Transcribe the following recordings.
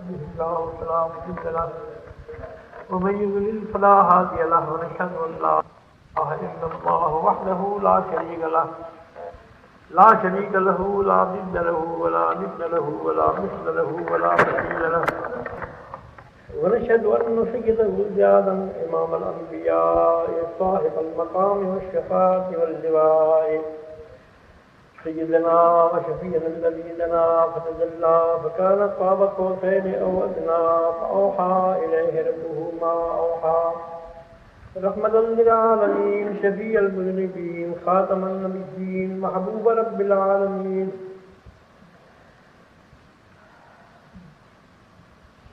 الله فلا مضل له ومن يضلل فلا هادي له ونشهد أن لا إله إلا الله وحده لا شريك له لا له لا ضد له ولا ند له ولا مثل له ولا مثيل له ونشهد أن سيده زيادا إمام الأنبياء صاحب المقام والشفاعة واللواء سيدنا وشفيعنا الذي دنا فتجلى فكان قاب قوسين أو أدنى فأوحى إليه ربه ما أوحى رحمة للعالمين شفيع المذنبين خاتم النبيين محبوب رب العالمين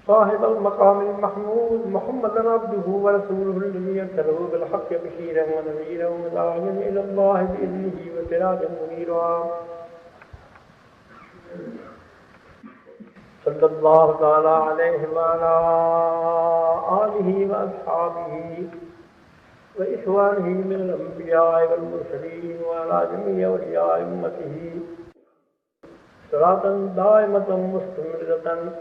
صاحب المقام المحمود محمدا عبده ورسوله الذي أرسله بالحق بشيرا ونذيرا وداعيا إلى الله بإذنه وسراجا منيرا صلى الله تعالى عليه وعلى آله وأصحابه وإخوانه من الأنبياء والمرسلين وعلى جميع أولياء أمته صلاة دائمة مستمرة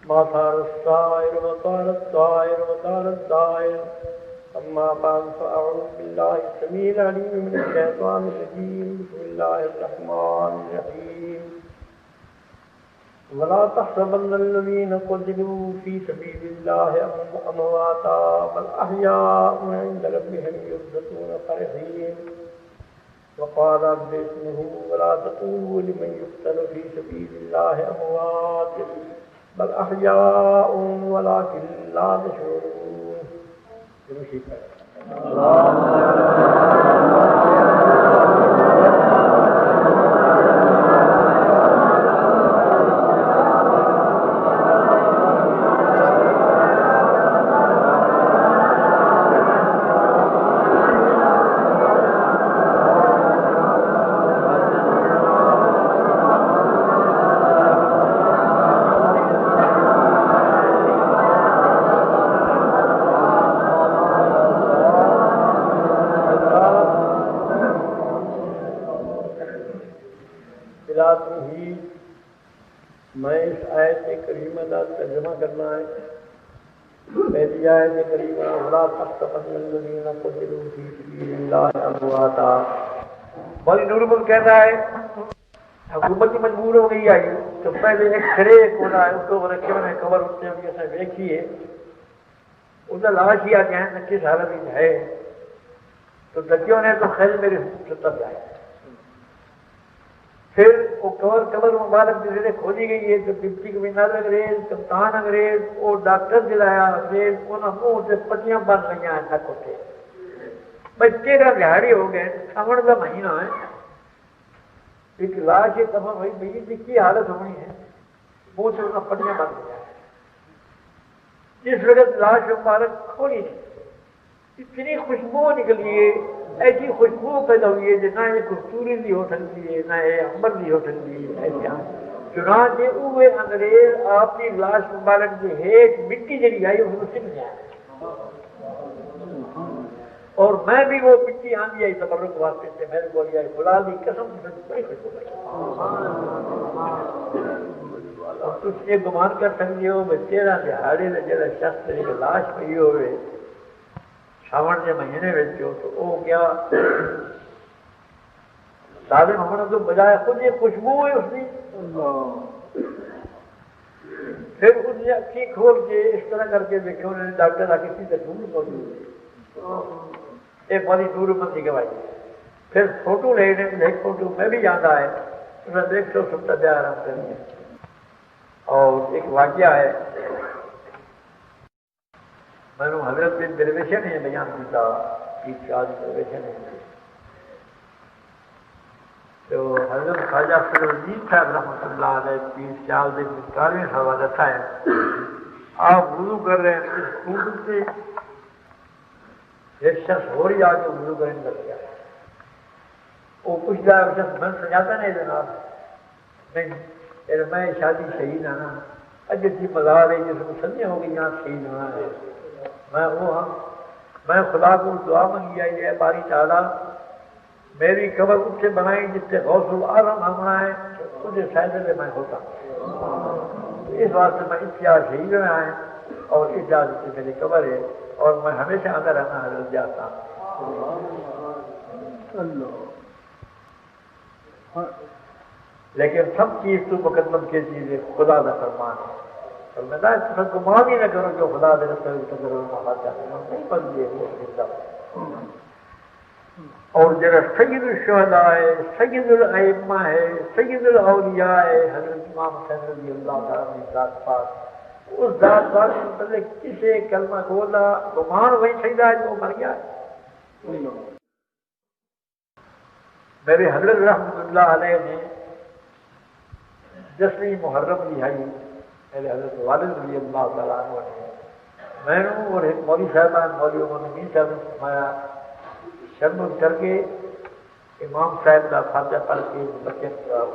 ما صار السائر وطال الطائر وطال الدائر أما بعد فأعوذ بالله السميع العليم من الشيطان الرجيم بسم الله الرحمن الرحيم ولا تحسبن الذين قتلوا في سبيل الله أمواتا بل أحياء عند ربهم يرزقون فرحين وقال رب اسمه ولا تقولوا لمن يقتل في سبيل الله أموات بل أحياء ولكن لا تشعرون. میں اس آیت کریمہ کا ترجمہ کرنا ہے. پہلی آیت کریمہ ولا تحسبن الذین قتلوا فی سبیل اللہ امواتا. مولانا نور محمد کہتا ہے حکومت ہی مجبور ہو گئی آئی تو پہلے ایک کھڑے کونا ہے اس کو رکھے میں خبر ہوتے ہیں اسے دیکھیے اس کا لاش ہی آ جائے کس حالت میں ہے تو دکیوں نے تو خیل میرے ستر جائے. پھر وہ قبر مبارک جسے کھولی گئی ہے تو ڈپٹی کمشنر انگریز کپتان انگریز وہ ڈاکٹر دلایا انگریز انہوں منہ سے پٹیاں بن گئی ہیں تک اٹھے بچے کا دہاڑی ہو گئے ساون کا مہینہ ہے ایک لاش یہ کفن ہوئی بھائی جی کی حالت ہونی ہے منہ سے انہیں پٹیاں بن گیا. جس وقت لاش مبارک کھولی نہیں اتنی خوشبو نکلی ہے ایسی خوشبو پیدا ہوئی ہے جو نہ یہ کستوری بھی ہو سکتی ہے نہ یہ امبر بھی ہو سکتی ہے ایسے چنانچہ وہ انگریز آپ کی لاش مبارک جو ہے مٹی جڑی آئی اس کو سکھ جائے اور میں بھی وہ مٹی آندھی آئی تبرک واسطے سے میرے کو آئی خدا دی قسم سے بڑی خوشبو آئی. اور تم یہ گمان کر سکتے ہو کہ 13 دہاڑے کا جڑا شخص ایک لاش پئی ہوئے ساون کے مہینے میں تو وہ کیا ظالم ہم نے تو بجائے خود یہ خوشبو ہے اس کی پھر اس نے اکھی کھول کے اس طرح کر کے دیکھے انہوں نے ڈاکٹر آ کسی سے ڈھونڈ موجود ایک بڑی دور مندی گوائی. پھر فوٹو لینے ایک فوٹو میں بھی یاد آئے انہیں دیکھ سو سب تک آرام کریں. اور ایک واقعہ ہے میں نے حضرت بن درویشن نے بیان کیا کہ آج درویشن ہے تو حضرت خواجہ فضل الدین صاحب رحمۃ اللہ علیہ 30 سال کے 40 سال رکھا ہے. آپ وضو کر رہے ہیں اس خون سے ایک شخص ہو رہی آ کے وضو کرنے لگ گیا. وہ پوچھتا ہے شخص من سمجھاتا نہیں جناب نہیں میں شادی شہید ہے نا اج کی مزار ہے جس کو سنیا ہو گئی یہاں شہید ہونا ہے. میں خدا کو دعا منگی آئی ہے باری تعالیٰ میری قبر اس سے بنائی جس سے غوث العالم ہمنا ہے تجھے فائدے میں ہوتا اس واسطے میں اتحاد شہید میں آئے اور اتحاد سے میری قبر ہے اور میں ہمیشہ آتا رہنا حضرت جاتا ہوں. لیکن سب چیز تو مقدم کی چیز ہے خدا کا فرمان ہے. اور میں سب کو معاف ہی نہ کروں جو خدا دے نہیں بنتی ہے. اور جگہ سید الشہداء ہے، سید الائمہ ہے، سید الاولیاء ہے حضرت امام حسین رضی اللہ تعالیٰ عنہ ذات پاک. اس ذات پاک کے متعلق کسی کلمہ بولا گمان وہی سیدہ ہے جو مر گیا ہے. میرے حضرت رحمۃ اللہ علیہ نے 10ویں محرم لہائی میرے حضرت والد رضی اللہ تعالیٰ عنہ نے میں نے اور ایک مولوی صاحبان مولوی عمر نبی صاحب نے فرمایا شرم کر کے امام صاحب کا فاتحہ پڑھ کے بچے کراؤ.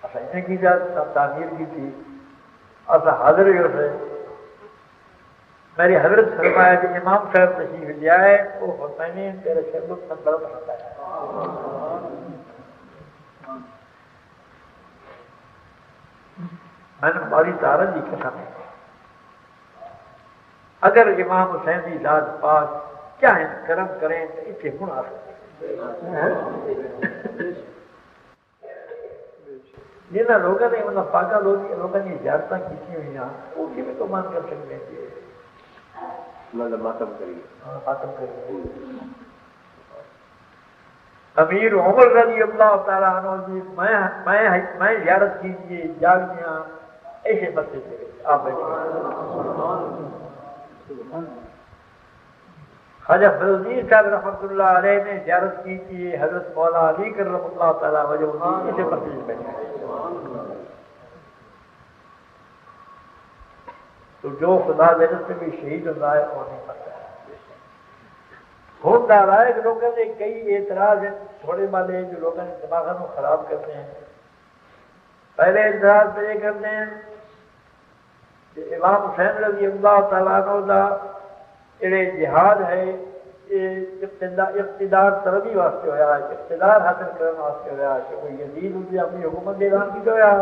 اصل انہیں کی جات تعمیر کی تھی اصل حاضر ہی اسے میری حضرت فرمایا کہ امام صاحب تشریف لے آئے وہ حسین تیرے شربت میں بڑا پسند آیا. میں نے باری تارن کی قسم ہے اگر امام حسین کی ذات پاک چاہیں کرم کریں تو اتنے گن آ سکتے جنہیں لوگوں نے انہیں پاکا لوگوں نے زیارتیں کی ہوئی ہیں وہ کیوں تو مان کر سکتے ہیں ماتم کریے. امیر عمر رضی اللہ تعالیٰ عنہ جی میں زیارت کیجیے جاگیاں ایسے مسجد میں آپ بیٹھے. خواجہ فضلالدین صاحب رحمۃ اللہ علیہ نے زیارت کیجیے حضرت مولا علی کرم اللہ تعالیٰ وجہ اسے مسجد میں بیٹھے. تو جو خدا دے رستے میں شہید ہوتا ہے وہ نہیں پڑتا ہے. ہوتا رہا ہے کہ لوگوں نے کئی اعتراض ہیں تھوڑے والے جو لوگوں نے دماغوں کو خراب کرتے ہیں. پہلے اعتراض پہ یہ کرتے ہیں کہ امام حسین رضی اللہ تعالیٰ عنہ کا جڑے جہاد ہے یہ اقتدار طلبی واسطے ہوا ہے، اقتدار حاصل کرنے واسطے ہوا کہ کوئی یزید اسے اپنی حکومت اعلان کی ہوا.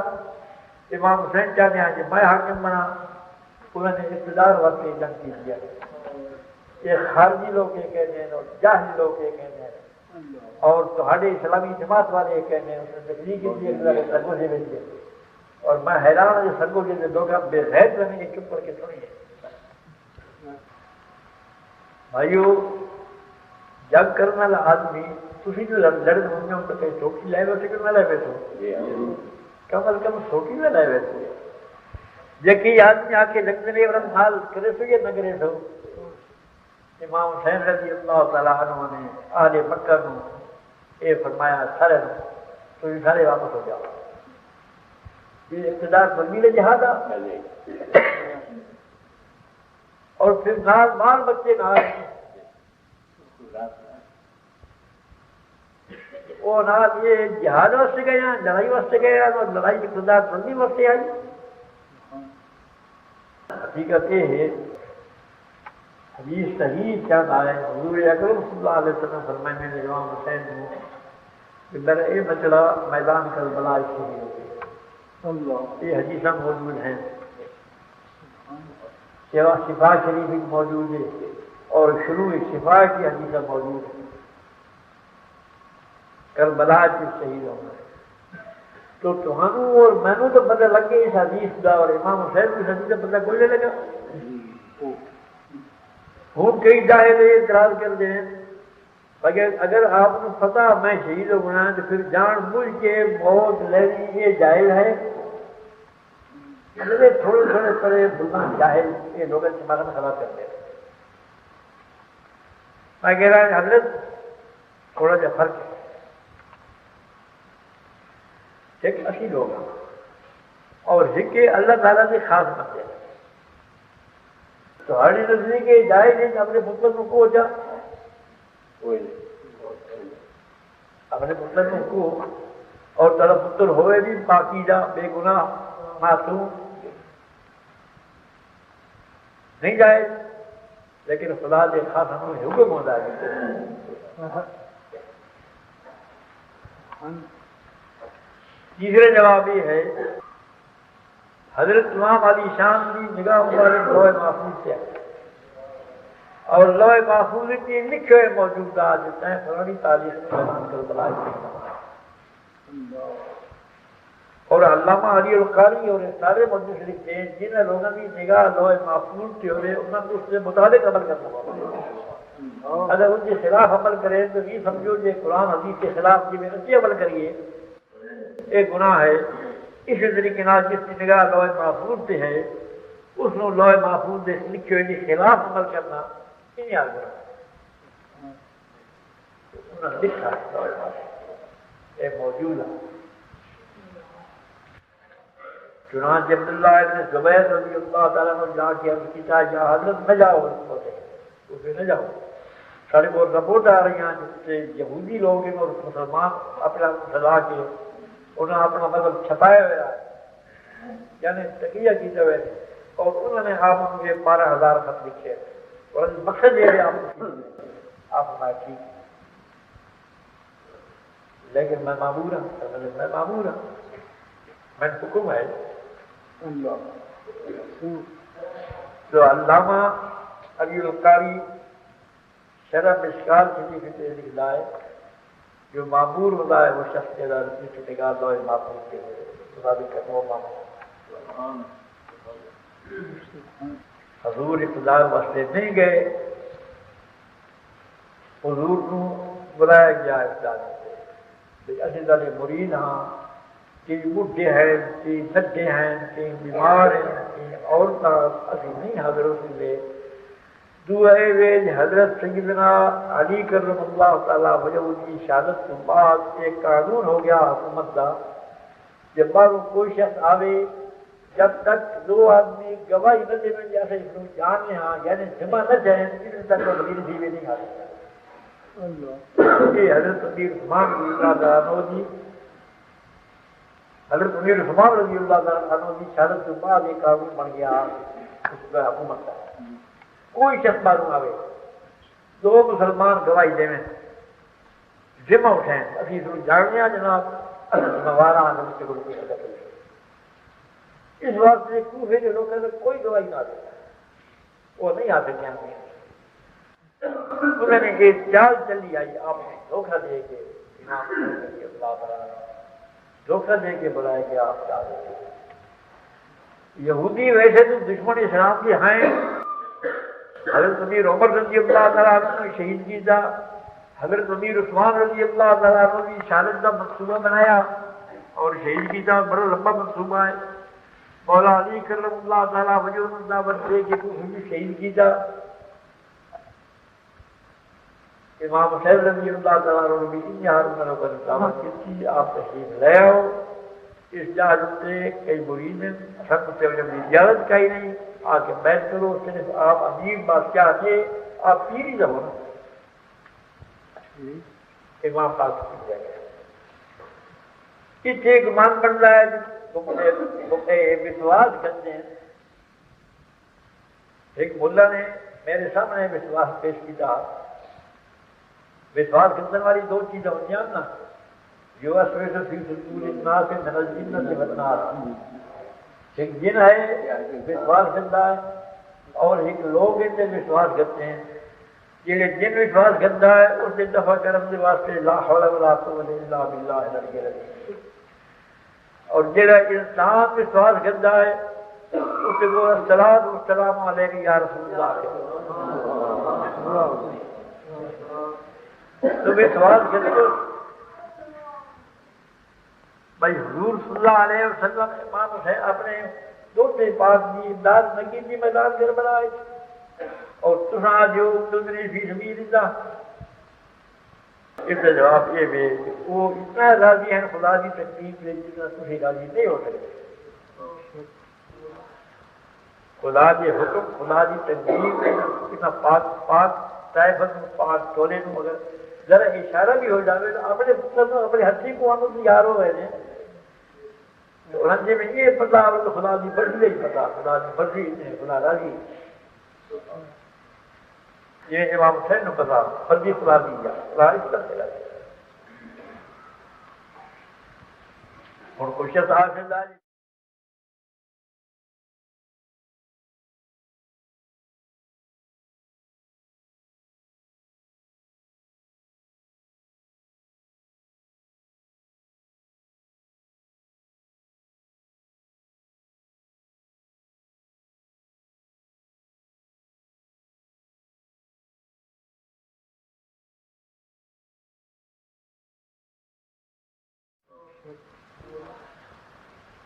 امام حسین چاہتے ہیں کہ میں حاکم بنا، انہوں نے اقتدار واسطے جنگ کی دیا. یہ خارجی لوگ یہ کہتے ہیں اور جاہلی لوگ یہ کہتے ہیں اور تہاڈے اسلامی جماعت والے یہ کہتے ہیں اس نے تبلیغ کی تھی سرگو سے بھیجیے. اور میں حیران ہوں جو سرگو جیسے لوگ بے غیرت رہنے کے چپ کر کے سنیے. بھائیو جنگ کرنے والا آدمی تھی جو لڑ ہونے ان کو کہیں چوکی لائے ویسے کہ نہ لائے ویسے کم از کم چوکی نہ لائے ویسے یقی آدمی آ کے لگنے ورن حال کرے سو یا نہ کرے سو. امام حسین رضی اللہ تعالیٰ عنہ نے آل مکہ کو یہ فرمایا سارے تو یہ سارے واپس ہو جاؤ. یہ اقتدار بنی جہاد اور پھر نال مال بچے نال وہ نال یہ جہاد واسطے گئے ہیں لڑائی واسطے گئے ہیں اور لڑائی کی اقتدار بنی واسطے آئی. حقیقت یہ ہے حدیث صحیح چاند آئے حضور اکرم صلی اللہ علیہ وسلم فرمائے میں نے امام حسین کو کہ میرا یہ مسئلہ میدان کربلا شہید ہو گیا. یہ حدیثیں موجود ہیں شفا شریف موجود ہے اور شروع شفا کی حدیثیں موجود ہیں. کربلا کے شہید ہونا تو تمہوں اور میں تو پتہ لگ گیا اس حدیث کا اور امام حسین کی حدیث کا پتہ کوئی نہیں لگا. ہوں کئی جاہل اعتراض کر دیں اگر آپ کو پتا میں شہید ہو گنا تو پھر جان بوجھ کے موت لینی یہ جاہل ہے. تھوڑے تھوڑے پڑے بلنا جاہل یہ لوگ دماغ میں خراب کرتے ہیں. میں کہہ رہا حضرت تھوڑا جا فرق ہے. ایک اسی لوگ ہیں اور ایک اللہ تعالیٰ کے خاص بندے ہیں. تھوڑی نزدیک جائز ہے اپنے پتر کو جا اپنے پتر کو اور تیرا پتر ہوئے بھی پاکیزہ بے گناہ معصوم نہیں جائز لیکن خدا کے خاص ہمیں حکم ہوتا ہے. تیسرے جواب یہ ہے حضرت امام علی شان کی نگاہ مبارک لوح محفوظ سے اور لوح محفوظ کی لکھے ہوئے موجودات جس ہیں فلانی تاریخ بیان کربلا اور علامہ علی القاری اور سارے مجلس لکھتے ہیں جن لوگوں کی نگاہ لوح محفوظ سے ہوئے انہوں نے اس کے مطابق عمل کرنا ہوگا۔ اگر ان کے خلاف عمل کرے تو یہ سمجھو کہ قرآن حدیث کے خلاف جی میں اچھی عمل کریے ایک گناہ ہے۔ اسی طریقے جس کی نگاہ لوح محفوظ سے ہے اس کو لوح محفوظ سے لکھے ہوئے کے خلاف عمل کرنا نہیں آ گیا انہوں نے لکھا ہے لوح محفوظ یہ موجود ہے۔ چنانچہ عبداللہ ابن زبیر رضی اللہ تعالیٰ نے جا کے عرض کیا یا حضرت نہ جاؤ اسے نہ جاؤ، سارے کو رپورٹ آ رہی ہیں جس سے یہودی لوگ ہیں اور مسلمان اپنا سزا کے انہوں نے اپنا مذہب چھپایا ہوا ہے یعنی تقیہ کیتے ہوئے اور انہوں نے آپ ان کے 12,000 خط لکھے اور مقصد یہ ہے آپ ہمارے ٹھیک لیکن میں معمور ہوں میں معمور ہوں میں حکم ہے تو علامہ علی القاری شرح مشکال شریف سے لکھتا ہے جو معمور ہوتا ہے وہ شخص کے نگاہ لوح محفوظ کے مطابق وہ معمور حضور اقتدار واسطے نہیں گئے، حضور کو بلایا گیا اقتدار سے اسی طرح مرید ہاں کئی بڈھے ہیں کئی نڈے ہیں کئی بیمار ہیں کئی عورتیں اسی نہیں حاضر ہو سکتے دعائے ویج حضرت سیدنا علی کرم اللہ تعالیٰ وجہ کی شہادت کے بعد ایک قانون ہو گیا حکومت کا جب باہر کوئی شخص آوے جب تک دو آدمی گواہی نہ دے میں جیسے اس کو جان لیں ہاں یعنی جمع نہ جائیں اس تک وہ مدیر جیوے نہیں کھا سکتا یہ حضرت امیر عثمان رضی اللہ عنہ جی حضرت امیر عثمان رضی اللہ عنہ کی شہادت کے بعد ایک قانون بن گیا اس کا حکومت کا کوئی شخص معلوم آوے دو مسلمان گواہی دے میں ذمہ اٹھائیں ابھی اس کو جاننے جناب موارا کے گروپ کی حد اس واسطے کوفے کے لوگ کوئی گواہی نہ دے وہ نہیں آتے جانتے انہوں نے ایک چال چلی آئی آپ نے دھوکہ دے کے دھوکہ دے کے بلائے کہ آپ چال یہودی ویسے تو دشمن اسلام کی ہیں حضرت امیر عمر رضی اللہ تعالیٰ عنہ نے شہید کی تھا حضرت امیر عثمان رضی اللہ تعالیٰ عنہ کی شہادت کا منصوبہ بنایا اور شہید کی تھا بڑا لمبا منصوبہ ہے مولا علی کرم اللہ تعالیٰ وجہ دعوت دے کے شہید کی تھا امام حسین رضی اللہ تعالیٰ عنہ بھی انہار پر دعوت کی تھی آپ تشریف لے آؤ اس جہاز سے کئی مرید ہیں سب سے اجازت کا ہی نہیں آ کے بیٹھ کرو صرف آپ امیر بادشاہ تھے آپ پیر ہی رہو نا امام پاک کی جگہ اس ایک گمان بن رہا ہے وشواس کرتے ہیں ایک ملا نے میرے سامنے وشواس پیش کیا وشواس کرنے والی دو چیزیں ہوتی ہیں نا جو اسویس فی صدور الناس من الجنۃ والناس ایک جن ہے وشواس کرتا ہے اور ایک لوگ ان سے وشواس کرتے ہیں جہے جن وشواس کرتا ہے اس سے دفع کرنے کے واسطے لا حول ولا قوت الا باللہ العلی العظیم اور جہاں انسان وشواس کرتا ہے اس سے وہ السلام علیکم یا رسول اللہ تو وشواس کرتے بھائی حضور صلی اللہ علیہ وسلم امام حسین اپنے دوسرے پاک کی امداد نہ کی تھی میدان کربلا اور تساں جو تدری فی سبیل اللہ اس کا جواب یہ ہے کہ وہ اتنا راضی ہیں خدا کی تقدیر سے جتنا تھی راضی نہیں ہو سکتے خدا کے حکم خدا کی تقدیر اتنا پاک پاک طائفت پاک ٹولے کو مگر ذرا اشارہ بھی ہو جائے تو اپنے ہاتھی کو ہم تیار ہو رہے ہیں رنجے میں یہ پتا تو خدا کی مرضی نہیں پتا خدا کی مرضی نہیں خدا راضی یہ امام حسین نے پتا مرضی خدا دی جا خدا اس طرح سے راضی ہوں کچھ حاصل ہے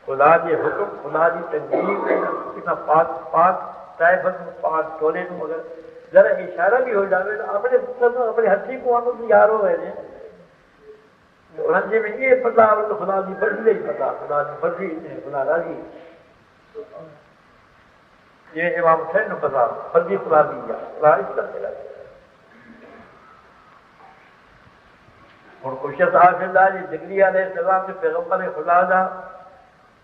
خدا کے حکم خدا کی تنظیم کتنا پاک پاک طائفت پاک ٹولے نو مگر ذرا اشارہ بھی ہو جائے تو اپنے پتر اپنے ہاتھی کو ہم تیار ہو رہے ہیں جی میں یہ پتا تو خدا کی مرضی نہیں پتا خدا کی مرضی نہیں خدا راضی یہ امام حسین نے پتا مرضی خدا دی جا خدا اس طرح سے ہوں کچھ حاصل ہے جی زکریا علیہ السلام کے پیغمبر خدا دا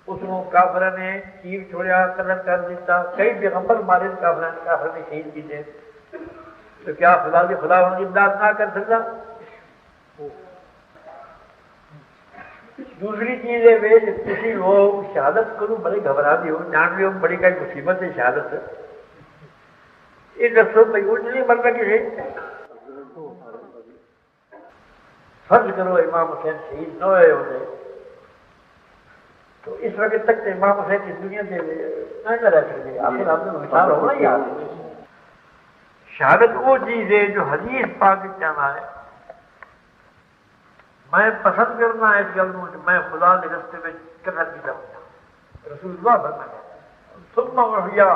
اس کو کافر نے چیر چھوڑیا قتل کر دیتا کئی پیغمبر مارے کافر نے شہید کیتے تو کیا خدا کی خدا ان کی امداد نہ کر سکتا دوسری چیز ہے وہ کسی وہ شہادت کروں بڑی گھبرا دی ہو جان بھی ہو بڑی کئی مصیبت ہے شہادت یہ دسو بھائی وہ نہیں مرنا کسی فرض کرو امام حسین شہید نہ ہوئے ہوتے تو اس وقت تک تو امام حسین اس دنیا سے نہ رہ سکتے آخر آپ نے مثال ہونا ہی یاد شہادت وہ چیز ہے جو حدیث پاک کہنا ہے میں پسند کرنا ہے اس گل میں میں خدا کے رستے میں قتل کی جاؤں رسول اللہ فرمایا ثم احیا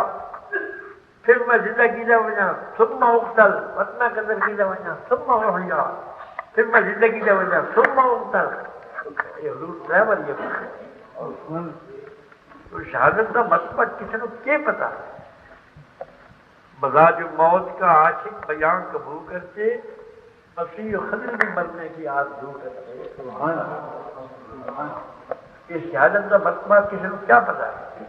پھر میں زندہ کی جا وجہ ثم اقتل ورنہ قتل کی جا وجہ ثم احیا پھر میں زندگی جا وجہ ثم اقتل یہ حضور ڈرائیور یہ تو شہادت کا مطلب کسی کو کیا پتا مزاج موت کا عاشق بیان قبول کرتے مسیح خضر بھی مرنے کی آس دور کرتے اس شہادت کا مطلب کسی کو کیا پتا ہے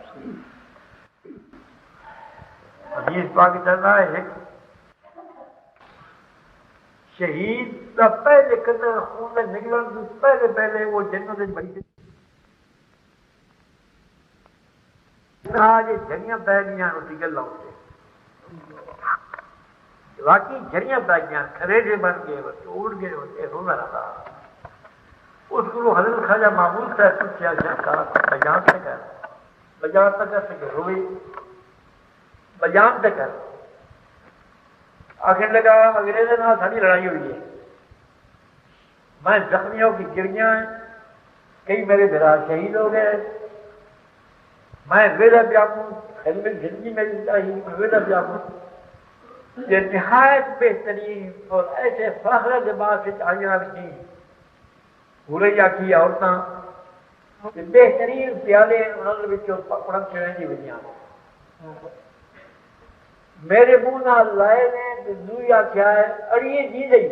حدیث پاک چلنا ہے ایک شہید کا پہلے قطر خون میں نکلن تو پہلے وہ جنت بڑی آج جھڑیاں پی گئی اسی گل واقعی جھڑیاں پی گئی کھریڈے بن گئے اڑ گئے ہوتے رونا رہا اس کو حضرت خواجہ معمول صاحب پوچھا جاتا بیان سے کر بیان تک کر سکے روئی بیان تک کر آخر لگا انگریزوں نے ساری لڑائی ہوئی ہے میں زخمیوں کی گڑیاں کئی میرے برا شہید ہو گئے میں ویلا پیاپوں علم زندگی میری چاہیے میں ویلا پیاپوں یہ نہایت بہترین اور ایسے فخر لباس آئیاں کی ہوریا کی عورتیں بہترین پیالے انہوں نے پڑھن چڑھنے کی وجہ میرے منہ نہ لائے نے دوئی آخیا ہے اڑیے جی گئی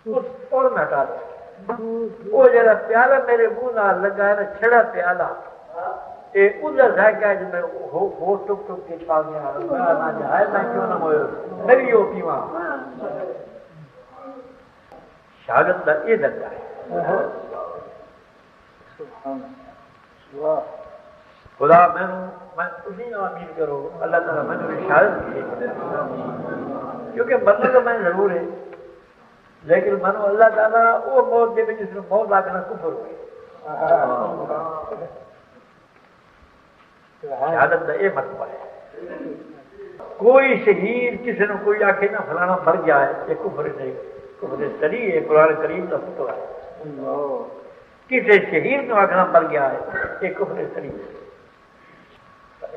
اس اور میں ہٹا دیا وہ جڑا پیالہ میرے منہ نہ لگا ہے نا چھڑا پیالہ یہ ادھر ہے کہ میں ہو ٹک ٹک کے پا گیا نہ جائے میں کیوں نہ ہوئے میری ہو پیواں شہادت کا یہ درجہ ہے خدا میں اسی نے امید کرو اللہ تعالیٰ میں نے شہادت کی کیونکہ مرنا تو میں ضرور ہے لیکن منو اللہ تعالیٰ وہ موت دے جس میں موت آ کر کفر ہوئی شہادت کا یہ مطلب ہے کوئی شہید کسی نے کوئی آخے نہ فلانا مر گیا ہے یہ کفر نہیں کفر سری ہے قرآن کریم کا فتو ہے کسی شہید نے آخنا مر گیا ہے یہ کفر سری ہے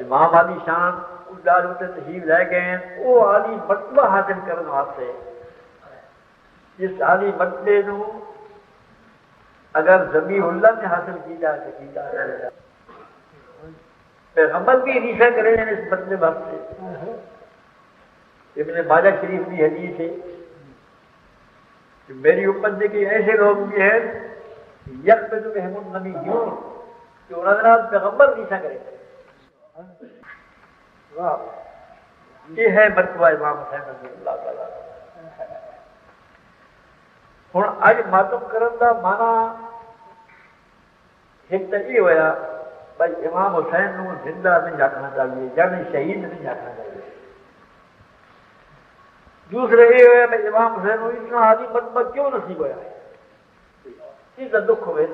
امام علی شان دار تشریف لے گئے وہ عالی مرتبہ حاصل کرنے واسطے جس عالی مرتبے نو اگر ذبیح اللہ نے حاصل کی جائے تو کی جائے پیغمبر بھی ریشہ کرے ہیں اس مرتبے واسطے ابن ماجہ شریف کی حدیث ہے کہ میری امت سے کہ ایسے لوگ بھی ہیں یک پہ تو محمود نبی ہوں کہ انہوں نے پیغمبر ریشہ کرے یہ ہے مرتبہ امام حسین رضی اللہ تعالیٰ ہوں اج ماتم کرن دا مانا ایک تو یہ ہوا بھائی امام حسین کو زندہ نہیں رکھنا چاہیے یعنی شہید نہیں رکھنا چاہیے. دوسرے یہ ہوا بھائی امام حسین کو اتنا عالی مرتبہ کیوں نصیب ہوا ہے. اس کا دکھ ہوئے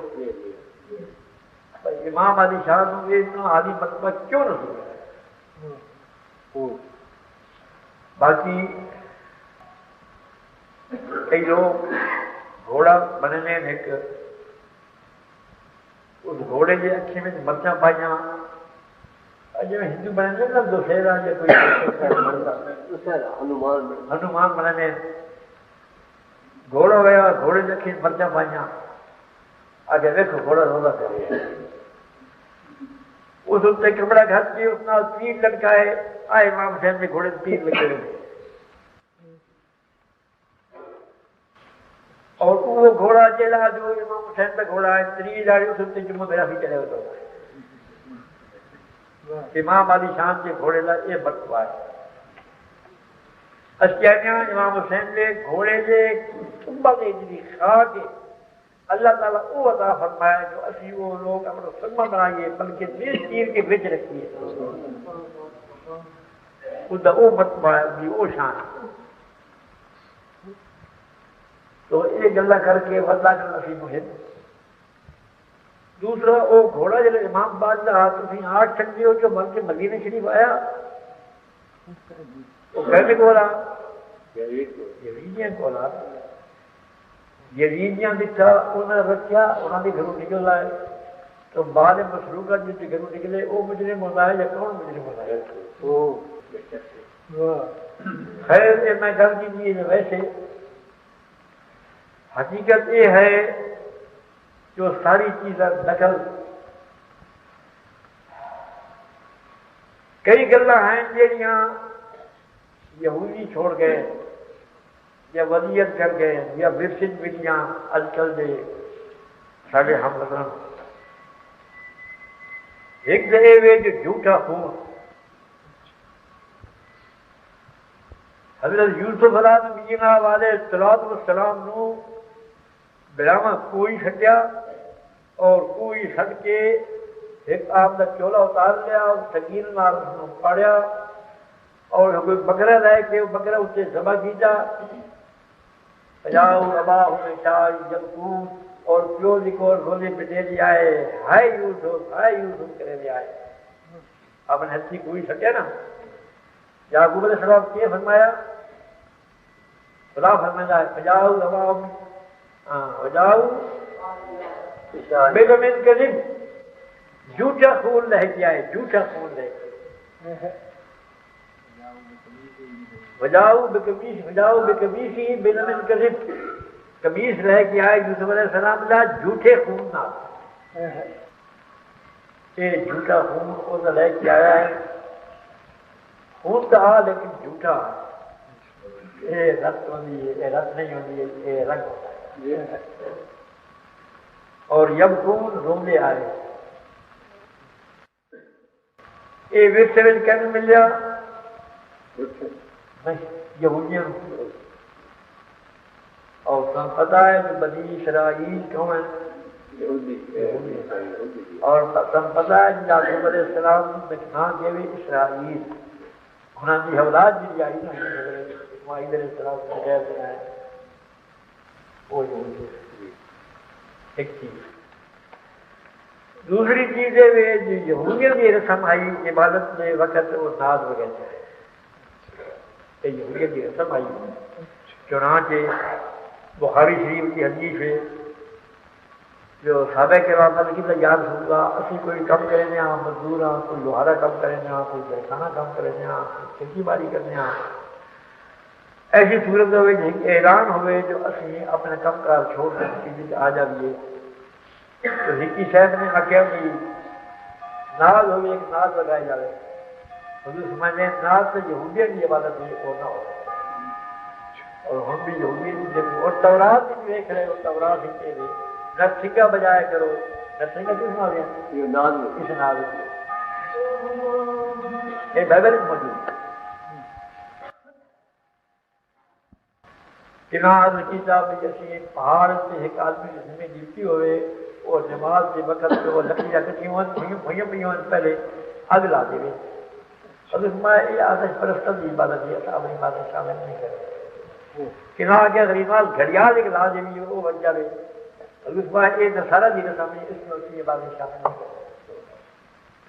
بھائی امام علی شاہ کو اتنا عالی مرتبہ کیوں نصیب ہوا ہے. باقی کئی لوگ گھوڑا بننے ایک اس گھوڑے کے اکھی میں مرچاں پائیاں جی ہندو بنے نا دوسرا یا کوئی ہنومان بننے گھوڑا ہوا گھوڑے کے اکھی مرچاں پائیاں آگے دیکھو گھوڑا روزہ کرے اس اتنے کپڑا گھس کے اس نال تیر لٹکائے آئے امام حسین کے گھوڑے تیر لگے ہوئے اور وہ گھوڑا جیلا جو امام حسین کا گھوڑا ہے تری جاڑی اس اتنے جمعہ میرا بھی چلے ہوتا ہے. امام علی شان کے گھوڑے کا یہ مرتبہ ہے. اشکیاں امام حسین کے گھوڑے کے صبح کے جی کھا کے اللہ تعالیٰ وہ عطا فرمایا جو اسی وہ لوگ اپنا سلمہ بنائیے بلکہ تیز تیر کے بچ رکھیے خود وہ مرتبہ ہے بھی وہ شان. تو یہ گلا کر کے ودا کر نصیب ہوئے. دوسرا وہ گھوڑا جب امام بادشاہ تھی آٹھ چنگے ہو جو بلکہ مدینہ شریف آیا وہ کہنے کو رہا یزیدیاں کو رہا یزیدیاں دکھا انہوں نے رکھا انہوں نے گھروں نکل آئے تو بعد مسروقہ جس کے گھروں نکلے وہ مجرم ہوتا ہے یا کون مجرم ہوتا ہے. خیر میں گل کیجیے ویسے حقیقت یہ ہے جو ساری چیزیں دخل کئی گلاں ہیں جہاں یہودی چھوڑ گئے یا ولیت کر گئے یا ورثت ملیاں اج کل دے سارے ہم وطن. ایک دے جو جھوٹا خون حضرت یوسف علیہ نبینا والے صلوات والسلام نو بلاوا کوئی چھٹیا اور کوئی چھٹ کے ایک آپ کا چولا اتار لیا اور سکین نال پاڑیا اور کوئی بکرا لے کے وہ بکرا اسے ذبح کیتا پجاؤ ابا ہمیشہ یعقوب اور پیو کو روزے پٹے دی آئے ہائے یوسف کرے دی آئے اپنے ہاتھی کوئی چھٹیا نا. یعقوب علیہ السلام کیا فرمایا خدا فرمایا ہے پجاؤ ابا جاؤ بیگم کریم جھوٹا خون لے کے آئے جھوٹا خون لے کے بجاؤ بے قمیصی بیگم کریم قمیص لے کے آئے یوسف علیہ السلام کا جھوٹے خون نہ یہ جھوٹا خون وہ لے کے آیا ہے. خون تو آ لیکن جھوٹا یہ رت ہوتی ہے یہ رت نہیں ہوتی یہ رنگ ہوتا ہے. اور یبکون روندے آئے یہ ورثے میں کہنے ملیا یہودیاں اور تم پتا ہے کہ بنی اسرائیل کون ہے اور تم پتا ہے کہ یعقوب علیہ السلام نکھاں کے بھی اسرائیل انہوں کی اولاد جی آئی نا اسماعیل علیہ السلام کو غیر بنائے وہ ایک چیز. دوسری چیز ہے جو یہودیوں کی رسم آئی عبادت میں وقت وہ ناز وغیرہ ہے یہودیوں کی رسم آئی. چنانچہ بخاری شریف کی حدیث ہے جو صحابہ کے واپس کی یاد ہوگا اسی کوئی کم کرنے ہاں مزدور ہاں کوئی لوہارا کم کرنے ہاں کوئی درخانہ کم کرنے ہاں کوئی کھیتی باڑی کرنے ہاں ایسی صورت ہوئے اعلان ہوئے جو اسی اپنے کم کار چھوڑ کر چیز آ جائیے تو ہکی شہر نے آخیا کہ ناز ہوئے ایک ناز لگائی جائے حضور سمجھنے ناز سے یہودیوں کی عبادت میں وہ نہ ہو اور ہم بھی یہودیوں کی اور تورات بھی دیکھ رہے ہو تورات ہی دے نہ سنگا بجایا کرو نہ سنگا کس نہ دیا اس ناز یہ بائبل موجود کنار کتاب جیسی پہاڑ سے ایک آدمی میں ڈیوٹی ہوئے اور نماز کے وقت وہ لکڑی رکھتی ہوئی پہلے اگ لا دے اگر میں یہ آتش پرستوں کی عبادت ہے اپنی عبادت شامل نہیں کرے کنار کے غریبال گھڑیال ایک لا دے وہ بن جائے اگر میں یہ نصارہ دی رسم اس میں اس کی عبادت شامل نہیں کرے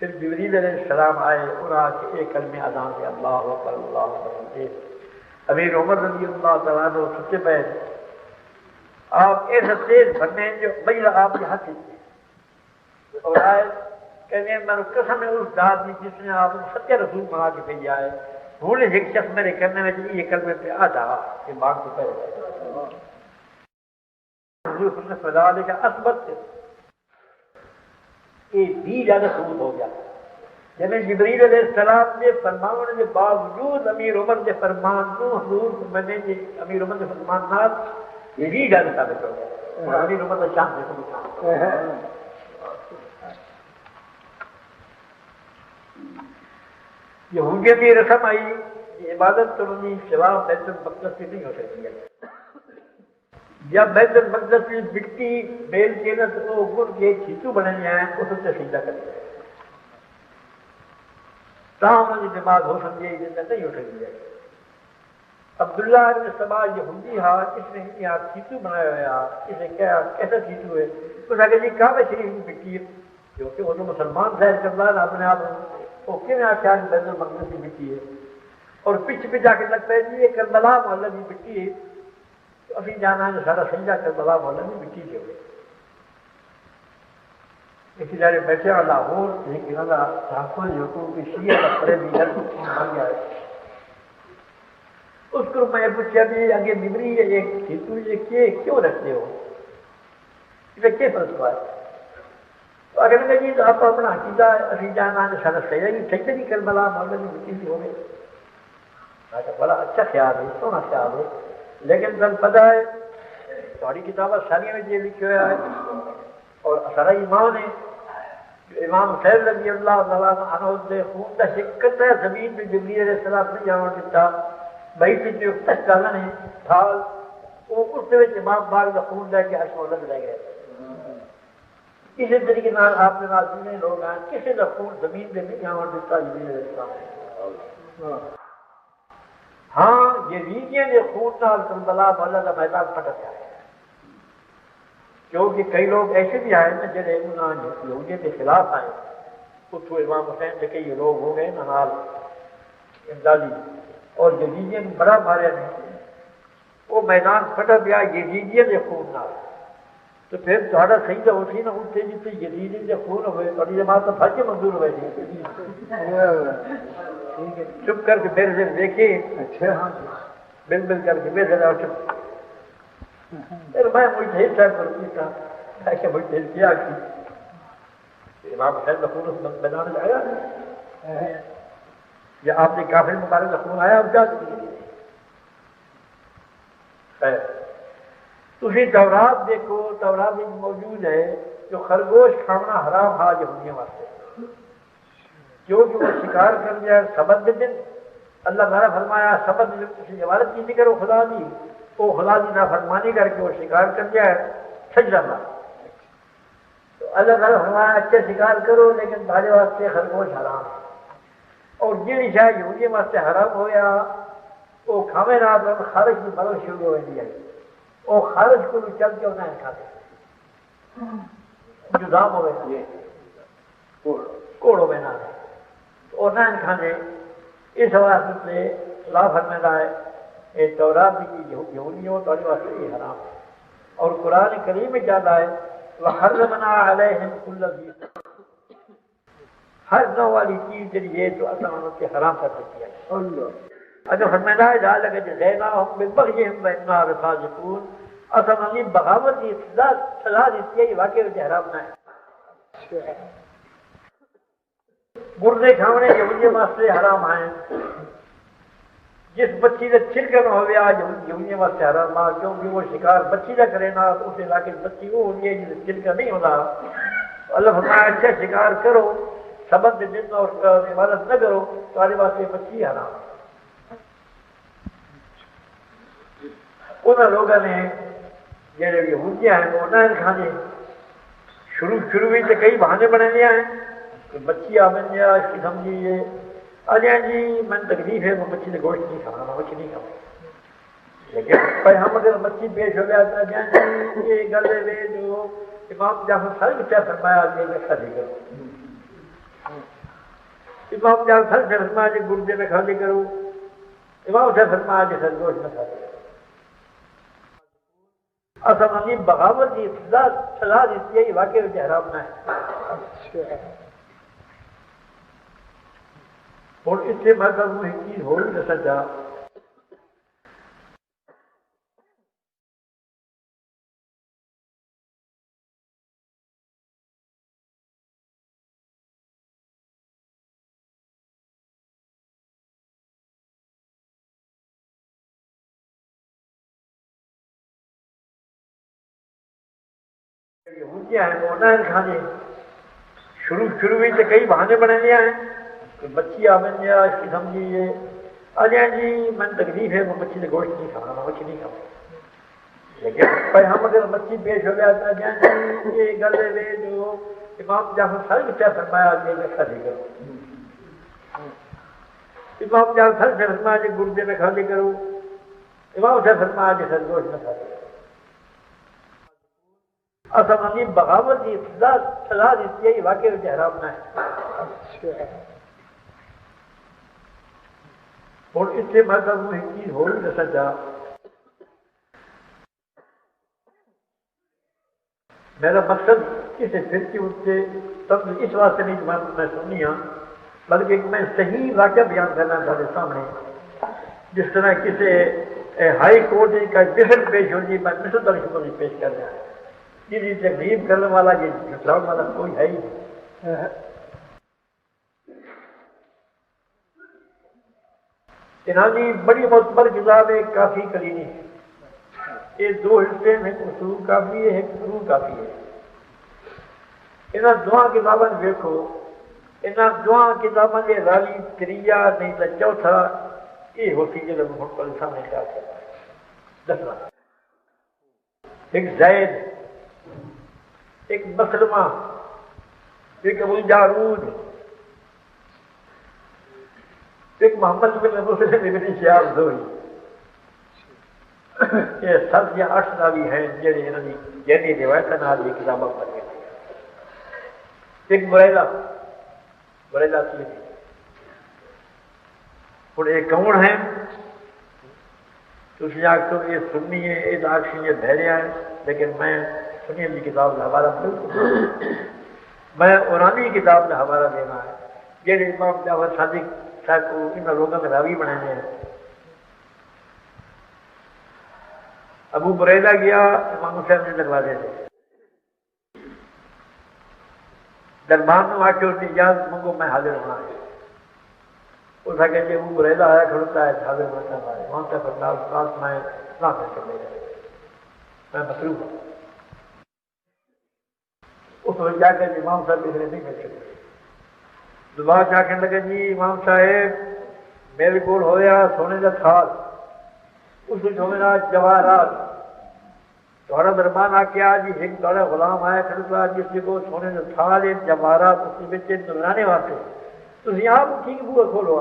پھر جبریل علیہ السلام آئے انہوں نے کہ ایک کلمہ اذان سے اللہ اکبر اللہ اکبر امیر عمر رضی اللہ تعالیٰ عنہ سچے بیٹھ آپ ایسا تیز بننے جو بجلا آپ کے ہاتھ تھے اور آئے کہنے ہیں میں قسم ہے اس ذات میں جس نے آپ ستیہ رسول بنا کے بھیجا ہے بھولے ایک شخص میرے کرنے میں یہ کلمے پہ آدھا یہ بات کو پہلے حضور نے فضالے کا اثبت یہ بھی زیادہ ثبوت ہو گیا یعنی جبریل علیہ السلام نے فرمان کے باوجود امیر عمر کے فرمان کو حضور میں نے امیر عمر کے فرمان نال یہ بھی زیادہ ثابت ہو گیا امیر عمر کا شان دیکھو یہودیت کی رسم آئی یہ عبادت تو نہیں سوا بیت المقدس سے نہیں ہو سکتی ہے جب بیت المقدس کی مٹی بیل کے نا تو گڑ کے چھیتو بنے ہیں اس سے سجدہ کرتے ہیں تاہم کی نماز ہو سکتی ہے جن نہیں ہو سکتی ہے عبداللہ ابن سبا یہودی ہاں اس نے یہاں چھیتو بنایا ہوا اس نے کیا کیسا چھیتو ہے اس نے کہا جی کعبہ شریف کی مٹی ہے جو کہ وہ تو مسلمان ظاہر کرتا ہے اپنے آپ وہ کیوں آخیا بیت المقدس کی مٹی ہے اور پیچھے پہ جا کے لگتا ہے جی یہ کربلا محلہ کی مٹی ہے تو ابھی جانا ہے سارا سجدہ کربلا محلہ کی مٹی سے ہوئے ایک جارے بیٹھے والا لاہور لیکن اللہ صحافہ یوکوں کی شیعہ کا پڑے بیدر بن گیا ہے اس کو میں پوچھا بھی آگے نبری ہے ایک کھیتو یہ کیوں رکھتے ہو یہ کیا فلسفہ ہے تو اگر میں جی آپ اپنا عقیدہ ابھی جانا ہے سارا سجدہ نہیں سجدہ نہیں کربلا محلہ کی مٹی سے ہوئے بڑا اچھا خیال ہے سونا خیال ہے لیکن تم پتہ ہے تھوڑی کتابیں ساری میں یہ لکھے ہوا ہے اور سارا امام نے امام حسین رضی اللہ تعالیٰ عنہ سے خون کا شکت ہے زمین پہ جبریل علیہ السلام نے جانا دیتا بھائی پہ جو تک ڈالنا نہیں تھا وہ اس میں امام باغ کا خون لے کے عرش مولد لے گئے اسی طریقے نال آپ کے نال جتنے لوگ ہیں کسی کا خون زمین پہ نہیں جانا دیتا جبریل علیہ السلام نے ہاں یہ ریجین یہ خون نال کربلا محلہ کا میدان پھٹک جائے کیونکہ کئی لوگ ایسے بھی آئے نا جڑے یہودیت کے خلاف آئے اتو امام حسین کے کئی لوگ ہو گئے نال امدادی اور یزیدین بڑا مارے نہیں وہ میدان پھٹا گیا یزیدین کے خون نال تو پھر تھوڑا صحیح تو اٹھی نا اتنے جتنے یزیدین کے خون ہوئے تھوڑی جماعت تو بھاگ کے منظور ہوئے چپ کر کے پھر سے دیکھے اچھا بل بل کر کے پھر پھر میں مجھے صاحب کرتی تھا میں کہ مجھے کیا کی امام حسین کا خون میدان میں آیا یا آپ نے کافر مبارک کا خون آیا اب کیا خیر تھی تورات دیکھو تورات میں موجود ہے جو خرگوش کھانا حرام ہا یہودیوں واسطے کیونکہ وہ شکار کر دیا سبت دن اللہ تعالیٰ فرمایا سبت دن کسی عبادت کی نہیں کرو خدا دی وہ خدا کی نافرمانی کر کے وہ شکار کر دیا ہے سجدہ نہ تو اللہ تعالیٰ فرمایا اچھے شکار کرو لیکن تمہارے واسطے خرگوش حرام ہے اور جی شاید یہودی واسطے حرام ہو گیا وہ کھاوے نہ خارج میں مرو شروع ہو گیا وہ خارج کو بھی چل کے انہیں کھاتے جدام ہوئے نا کوڑ ہوئے نہ تو انہیں کھانے اس واسطے سے اللہ فرماتا ہے یہ تورات کی یہودیوں تو واسطے یہ حرام ہے اور قرآن کریم میں زیادہ ہے وَحَرَّمْنَا عَلَيْهِمْ كُلَّ ذِي ہر نو والی چیز جڑی ہے تو اللہ ان کے حرام کر دیتی ہے اگر فرمایا ہے ذالک جزیناہم ببغیہم وَإِنَّا لَصَادِقُونَ اصل میں بغاوت کی سزا دیتی ہے یہ واقعی وجہ حرام نہ ہے مردے کھانے یہودی واسطے حرام ہیں جس بچی کا چھلکن ہو گیا یہودی واسطے حرام ہے کیونکہ وہ شکار بچی کا کرے نا تو اس علاقے بچی وہ ہوتی ہے جس چھلکا نہیں ہوتا اللہ فرمایا اچھا شکار کرو سبت دن اور عبادت نہ کرو تمہارے واسطے بچی حرام انہوں لوگوں نے جڑے یہودیاں ہیں وہ نہ کھانے شروع میں تو کئی بہانے بنے لیا ہیں کہ مچھی آ بن جائے اس کی سمجھیے آجائیں جی من تکلیف ہے وہ مچھی کا گوشت نہیں کھانا میں مچھی نہیں کھاؤں لیکن بھائی ہم اگر مچھی پیش ہو گیا تو آجائیں جی یہ گلے میں جو امام جعفر صاحب کیا فرمایا آج میں خالی کرو امام جعفر صاحب نے فرمایا جی گردے میں خالی کرو امام صاحب فرمایا جی سر گوشت میں خالی کرو اصل بغاوت کی سزا دیتی ہے یہ واقعی میں حرام نہ ہے اور اس سے مطلب وہ ایک چیز ہو ہی نہ سکتا یہودیاں ہیں وہ نہ کھانے شروع میں تو کئی بہانے بنے لیا ہیں کہ مچھی آ بن جائے اس کی سمجھیے آجائیں جی من تکلیف ہے وہ مچھی کا گوشت نہیں کھانا میں مچھی نہیں کھاؤں لیکن بھائی ہم اگر مچھی پیش ہو گیا تو آجائیں جی یہ گلے میں جو امام جعفر صاحب کیا فرمایا آج میں خالی کرو امام جعفر صاحب نے فرمایا جی گردے میں خالی کرو امام صاحب فرمایا جی سر گوشت میں خالی کرو اصل بغاوت کی سزا دیتی ہے یہ واقعی میں حرام نہ ہے اور اس سے مطلب وہ ایک چیز ہو ہی نہ سکتا میرا مقصد کسی فرقے سے تب اس واسطے نہیں میں سننی ہوں بلکہ میں صحیح واقعہ بیان کرنا تھوڑے سامنے جس طرح کسی ہائی کورٹ کا مثل پیش ہو جی میں مثل تک شکر پیش کر رہا ہوں جی تقریب کرنے والا یہ جھٹلاؤ والا کوئی ہے ہی نہیں انہانی بڑی معتبر کتاب ہے کافی کلینی یہ دو حصے میں اصول کافی ہے ایک فروع کافی ہے انہاں دعا کتابیں دیکھو انہاں دعا کتابیں کے راوی تریا نہیں تو چوتھا یہ ہوتی جو لوگ پر سامنے کیا دسنا ایک زید ایک مسلمہ ایک ابو جارود ایک محمد بن مسلم بن شہاب زہری یہ 7 یا 8 راوی ہیں جڑے انہاں دی جنی روایتاں نال یہ کتاباں پڑھی ایک بریلہ کی اور ایک کون ہے تو اس آخ تو یہ سننی ہے یہ آخ یہ بہریا ہے لیکن میں سنی کی کتاب کا حوالہ بالکل میں قرآنی کتاب کا حوالہ دینا ہے جہے امام جعفر صادق صاحب کو ان لوگوں میں راوی بنانے ہیں ابو بریدہ گیا امام حسین نے دروازے سے دربار میں آ کے اس نے اجازت منگو میں حاضر ہونا ہے اس کا کہ ابو بریدہ آیا کھڑتا ہے حاضر ہوتا ہے وہاں سے فرمایا استاد میں نہ کر میں مصروف ہوں اس وقت جا کر امام صاحب اس نے نہیں مل سکتے دوبارہ جا کے لگے جی امام صاحب میرے کو ہویا سونے کا تھال اس جو میرا جواہرات تھوڑا دربان آ کے آ جی ایک تھوڑا غلام آیا کھڑتا جس کو سونے کا تھال جواہرات اس کے نظرانے واسطے تھی آپ ٹھیک بوا کھولو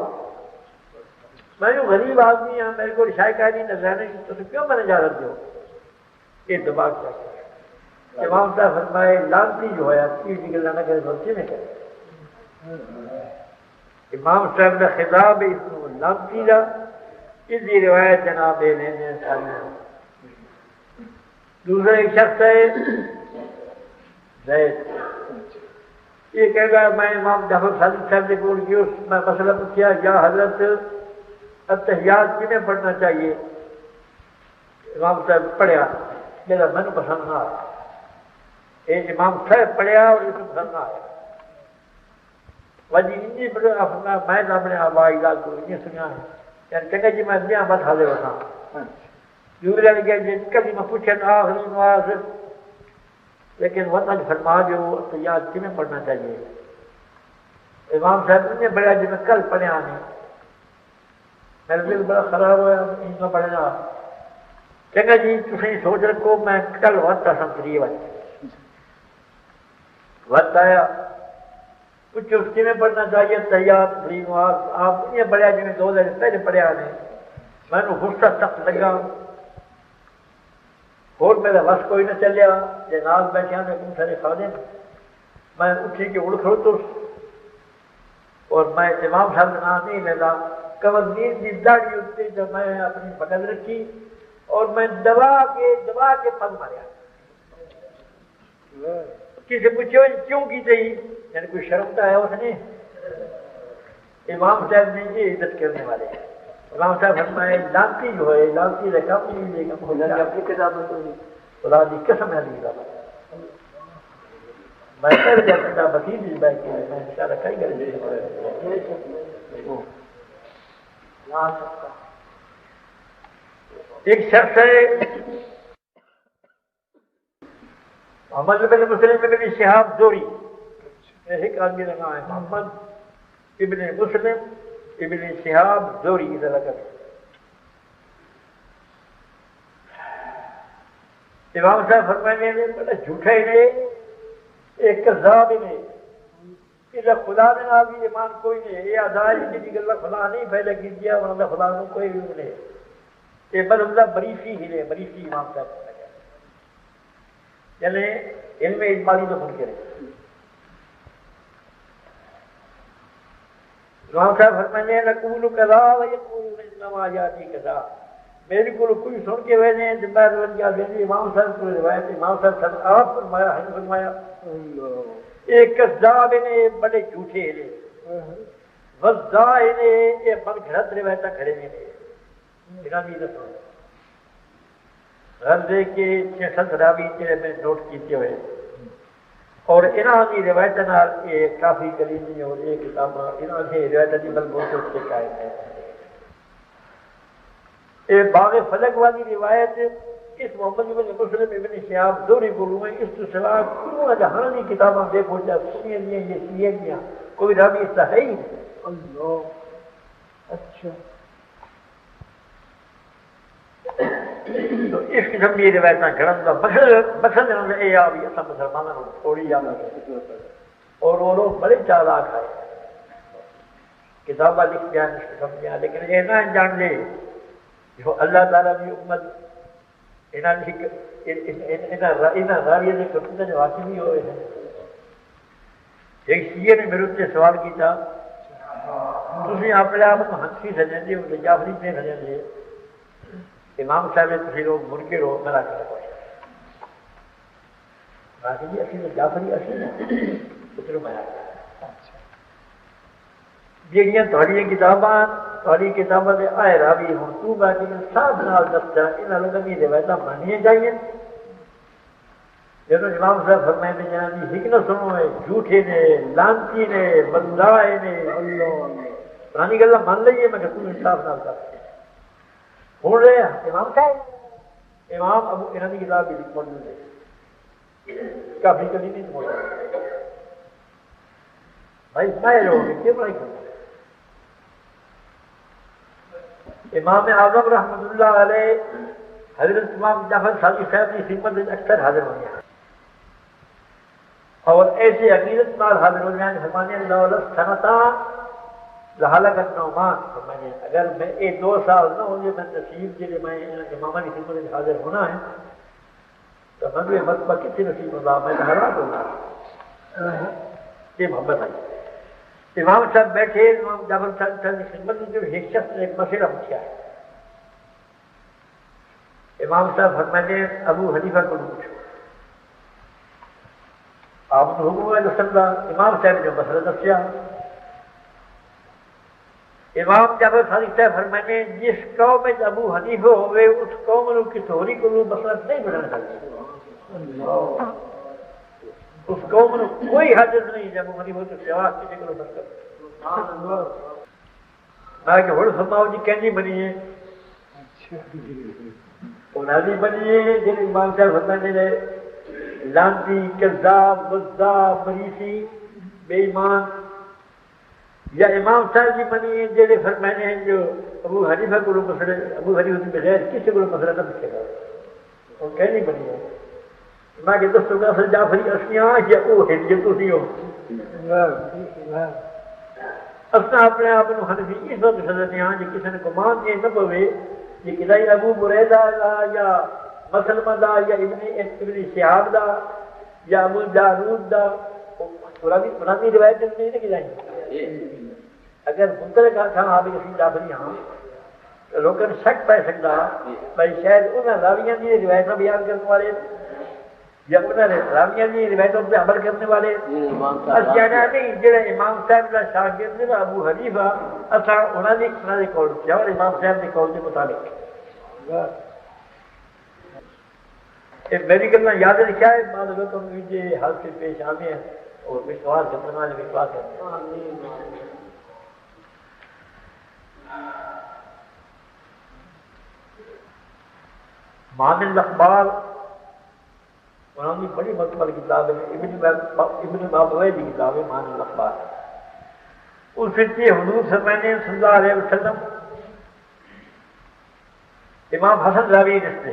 میں جو غریب آدمی ہوں میرے کو شاہکاری نظرانے تو کیوں میں نے اجازت دو یہ دباغ کیا امام صاحب فرمائے لانتی جو ہے چیز نکلنا کرے سوچے میں کرے امام صاحب نے خطاب اس کو لانتی دا اس کی روایت جناب لینے ساری دوسرا ایک شخص ہے زید یہ کہہ گا میں امام جعفر صادق صاحب نے بول کے اس میں مسئلہ پوچھا یا حضرت اتحیات کتنے پڑھنا چاہیے امام صاحب پڑھیا میرا من پسند نہ آیا ایک امام صاحب پڑھیا اور اس کو پسند نہ آیا وجہ انجی پڑھا میں اپنے آبا اجلال کو انجی سنیا ہے یعنی چنگا جی میں دیا بس حاضر ہوتا دوسرے نے کہا جی کبھی میں پوچھا آخری نواز لیکن وطن فرما جو اتحیات کتنے پڑھنا چاہیے امام صاحب نے پڑھا جی میں کل پڑھیا نہیں میرا دل بڑا خراب ہوا ان کا پڑھنا چنگا جی تسی سوچ رکھو میں کل وقت آسان فری وقت آیا کچھ اس کی میں پڑھنا چاہیے تیار فری آپ یہ پڑھیا جی میں 2 دن پہلے پڑھیا نے میں نے غصہ سخت لگا اور میرا بس کوئی نہ چلیا جی نال بیٹھے نے کم سارے خادم میں اٹھی کے اڑ کھڑوتا اور میں امام صاحب کا نام نہیں لینا کمر نیند کی داڑھی اتنی جب میں اپنی پکڑ رکھی اور میں دبا کے پگ ماریا کسی پوچھو کیوں کی تھی یعنی کوئی شرم تو ہے اس نے امام صاحب نے یہ عزت کرنے والے ہیں امام صاحب فرمائے لانتی جو ہے لانتی رکھا نہیں لے اپنی کتاب خدا کی قسم ہے میں کر جا بندہ بکیر جی بیٹھ کے میں انشاءاللہ کئی کرے ایک شخص ہے محمد بن مسلم بن شہاب زوری ایک آدمی کا نام ہے محمد ابن مسلم ابن شہاب زوری کی طرح کر امام صاحب فرمائے نے بڑا جھوٹا ہی نے ایک کذاب ہی نے یہ خدا نے نہ بھی ایمان کوئی نہیں یہ آزاد کی گلا خدا نہیں پہلے کی دیا انہوں نے خدا کو کوئی علم نہیں یہ بل اللہ بریفی ہی نے بریفی امام صاحب یعنی علم اجمالی تو من کرے امام صاحب فرمانے نقول کذا و یقول انما یاتی کذا میری کو کوئی سن کے وینے زندہ رون کیا دینی امام صاحب کو روایت امام صاحب آپ فرمایا ہے فرمایا ایک کذاب نے بڑے جھوٹے نے وضاع نے یہ من گھرت روایتاں کھڑے نے بنا بھی نہ سن گھر دے کے 6 راوی جڑے میں نوٹ کیتے ہوئے اور انہاں دی روایت نال یہ کافی کلیمی اور یہ کتاب انہاں دی روایت دی بل بہت سے قائم ہے یہ باغ فلک والی روایت اس محمد بن مسلم ابن شہاب زوری گرو میں اس سے سوا کیوں جہانی کتاباں دیکھو جا سنی دیا یہ شیعہ دیا کوئی راوی اس کا ہے ہی نہیں اللہ اچھا تو اس قسم کی روایتاں گھڑن کا مقصد ہے یہ بھی اصل مسلمانوں کو تھوڑی یاد اور وہ لوگ بڑے چالاک آئے کتابیں لکھ دیا اس قسم دیا لیکن یہ نہ جان لے جو اللہ تعالیٰ کی امت انہاں راویہ نے کتنے جو واقع بھی ہوئے ہیں ایک شیعہ نے میرے سے سوال کیا تسی اپنے آپ کو ہنسی سجن دے اور جعفری پہ سجن دے امام صاحب نے تسی لوگ منکر ہو میرا کیا کوئی باقی جی اسی جعفری اسی نے اترو میں جہاں تھوڑی کتاباں سے آئے راوی ہوں تو باقی میں سب نال دستا انہاں لوگوں کی روایتاں ماننی چاہیے جب امام صاحب فرمائے نے جہاں کی حق نہ سنو ہے جھوٹے نے لانتی نے بدلائے نے پرانی گلا مان لئیے میں کہ تم انصاف نال کر ہوں رہے امام صاحب امام ابو انہاں کی کتاب بھی موجود ہے کافی کبھی نہیں موجود بھائی میں لوگ کیوں پڑھائی کروں امام اعظم رحمۃ اللہ علیہ حضرت امام جعفر صادق صاحب کی خدمت میں اکثر حاضر ہونے ہیں اور ایسے عقیدت نال حاضر ہونے ہیں فرمانے دولت سنتا لہلکت نعمان فرمانے اگر میں 2 سال نہ ہوں میں نصیب کے لیے میں امامہ کی خدمت میں حاضر ہونا ہے تو میں یہ مرتبہ کتنے نصیب ہوگا میں حیران ہوگا یہ محبت آئی امام صاحب بیٹھے امام جعفر صاحب کی خدمت میں جو ایک شخص نے ایک مسئلہ پوچھا ہے امام صاحب فرماتے ابو حنیفہ کو پوچھو آپ نے حکم ہے سمجھا امام صاحب نے مسئلہ دسیا امام جعفر صادق صاحب فرماتے جس قوم میں ابو حنیفہ ہوئے اس قوم کو کس ہوری کو مسئلہ نہیں بنانا چاہیے اس قوم میں کوئی حاجت نہیں جب ابو حنیفہ تو سوا کسی کو مسئلہ میں کہ ہن فرماؤ جی کینجی بنی ہے انہی بنی ہے جن امام صاحب فرماتے نے لانتی کذاب وضاع مریسی بے ایمان یا امام صاحب کی بنی ہے جڑے فرمانے ہیں جو ابو حنیفہ کو مسئلہ ابو حنیفہ کے بغیر کسی کو مسئلہ نہ پوچھے گا وہ کہنی بنی ہے میں کہ دسو گا اصل جعفری اسیاں یا وہ ہے جی تسی ہو اساں اپنے آپ کو حنفی اس وقت سمجھتے ہیں جی کسی نے گمان یہ نہ پوے جی کہ ابو بریدہ دا یا مسلمہ دا یا ابن شہاب دا یا ابو جارود دا پرانی روایت نہیں کہ جائیں اگر منکر کا کھانا آپ اسی جعفری ہاں لوگوں نے شک پہ سکتا بھائی شاید انہیں راویاں کی روایتیں بیان کرنے والے یا انہوں نے راویاں کی روایتوں پہ عمل کرنے والے اشیانہ نہیں جڑے امام صاحب کا شاگرد نے ابو حنیفہ اساں انہوں نے قول کیا اور امام صاحب کے قول کے مطابق میری گلنا یاد رکھا ہے بعض لوگوں کو یہ حادثے پیش آنے ہیں اور وشواس کرنے والے وشواس کرتے ہیں مان الاخبار انہوں نے بڑی مکمل کتاب ہے ابن بابوی کی کتاب ہے مان الاخبار اس سے حضور صلی اللہ علیہ وسلم امام حسن راوی رشتے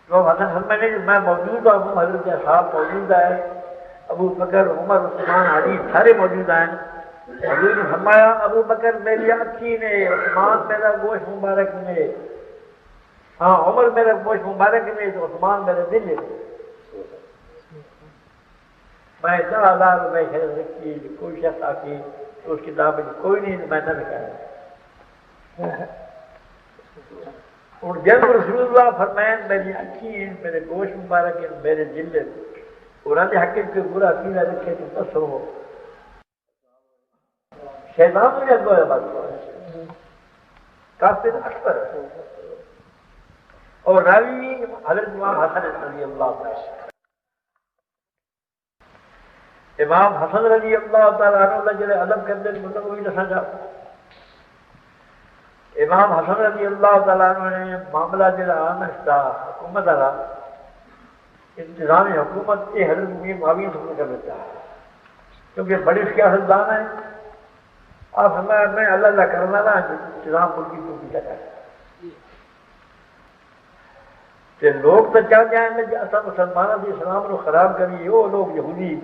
امام حسن فرمانے میں موجود ہوں حضرت صاحب موجود ہے ابو بکر عمر عثمان علی سارے موجود ہیں حضور نے فرمایا ابو بکر میری اکھی نے عثمان میرا گوشت مبارک نے ہاں عمر میرا گوشت مبارک نے تو عثمان میرے دل میں میں 10,000 روپئے خرچ رکھی کوئی شخص آ کے اس کتاب میں کوئی نہیں میں نہ لکھا اور جب رسول اللہ فرمائیں میری اکھی میرے گوشت مبارک میرے دل انہوں نے حقیقت کے برا عقیدہ رکھے تو بس ہو شیطان نے اکبر بات کافر اکبر اور راوی حضرت امام حسن رضی اللہ عنہ امام حسن رضی اللہ تعالیٰ عنہ جلے ادب کرتے ہیں مطلب وہی دسا جا امام حسن رضی اللہ تعالیٰ عنہ نے معاملہ جڑا آنستا حکومت والا انتظام حکومت یہ حضرت امیر معاویہ سے کر دیتا ہے کیونکہ بڑے سیاست دان ہیں آپ فرمایا میں اللہ اللہ کرنا نا انتظام ملکی تو کیا کرتا کہ لوگ تو چاہ جائیں گے کہ اصل مسلمانوں کے اسلام کو خراب کریے وہ لوگ یہودی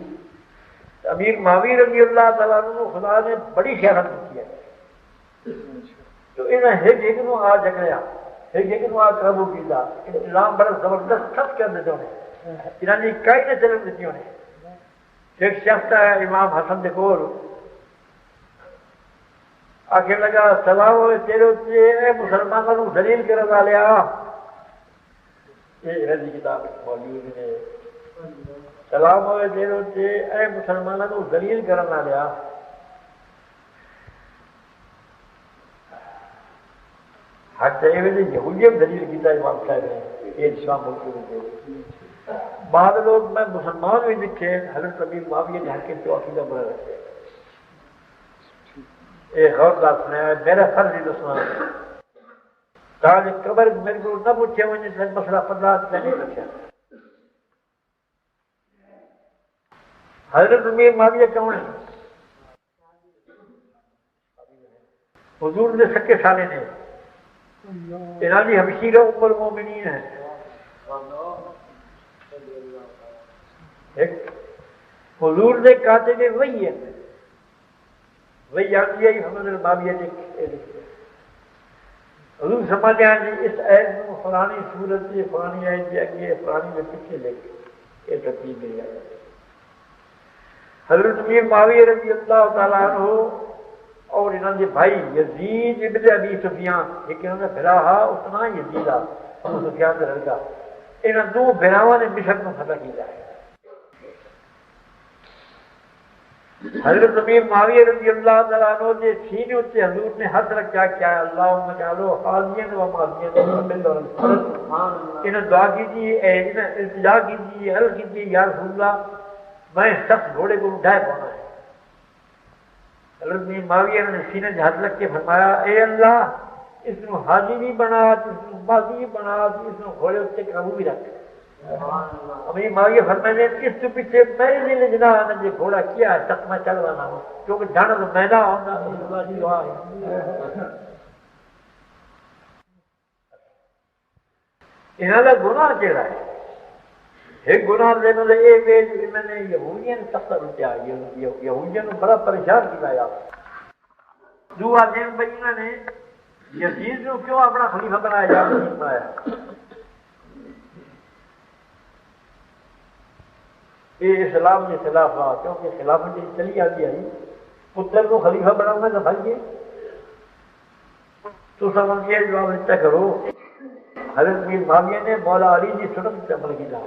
امیر معاویہ رضی اللہ تعالیٰ عنہ خدا نے بڑی خیانت کی ہے تو انہیں ایک نو آ جگڑیا ایک نو آ قابو کیا انتظام بڑا زبردست سخت کر دیتے انہیں انہوں نے کئی نہ چلن دیتی انہیں ایک شخص ہے امام حسن دے کول آخر لگا سلام ہوئے تیرے اتنے مسلمانوں کو دلیل کرنے والے یہ رضی کتاب موجود ہے سلام ہوئے تیرے اتنے اے مسلمانوں کو دلیل کرنے والے حق یہ یہودیت دلیل کیتا امام صاحب نے یہ اسلام ملک میں بعض لوگ میں مسلمان بھی دیکھے حضرت امیر معاویہ نے حق کے عقیدہ بنا رکھے یہ غور کا سنایا میرا فرض ہی دسنا تاکہ قبر میرے کو نہ پوچھے وجہ سے مسئلہ پتہ نہیں رکھا حضرت امیر معاویہ کون ہے حضور نے سکے سالے نے انہوں نے ہمشیر ام المومنین ہے ایک حضور نے کہتے ہیں وہی ہے وہی آتی ہے محمد المعاویہ نے حضور سمجھتے ہیں جی اس عید میں فلانی صورت سے فلانی عید سے اگے فلانی میں پیچھے لے کے یہ ترتیب مل جائے حضرت امیر معاویہ رضی اللہ تعالیٰ عنہ اور انہوں نے بھائی یزید ابن ابی سفیان ایک انہوں نے بھرا اتنا یزید ابو سفیان کا لڑکا انہوں دو بھراواں نے مصر کو فتح کیا ہے حضرت امیر معاویہ رضی اللہ تعالیٰ عنہ نے سینے اتنے حضور نے حد رکھا کیا ہے اللہم جعلو حاضین و ماضین انہیں دعا کیجیے انہیں التجا کیجیے حل کیجیے یا رسول اللہ میں سخت گھوڑے کو اٹھائے پانا ہے حضرت امیر معاویہ نے سینے سے حد رکھ کے فرمایا اے اللہ اس نے حاضی بھی بنا اس نے ماضی بھی بنا اس نے گھوڑے اتنے قابو بھی رکھ امیر معاویہ فرمانے اس کے پیچھے میرے دل جنا نے جو گھوڑا کیا ہے تک میں چل رہا ہوں کیونکہ جانا تو میدا ہونا اللہ کی دعا ہے انہاں دا گناہ کیڑا ہے؟ ایک گناہ لینے لے یہ ویج میں نے یہودیاں نے سخت رٹیا، یہودیاں نے بڑا پریشان کیا۔ دوسرا دن بھائی انہوں نے یزید کو کیوں اپنا خلیفہ بنایا یا نہیں بنایا؟ یہ اسلام کے خلاف رہا، کیونکہ خلافت جی چلی آتی آئی پتر کو خلیفہ بناؤں گا تو بھائیے تو سب یہ جواب دیتا کرو۔ حضرت میر معاویہ نے مولا علی کی سنت پہ عمل کیا،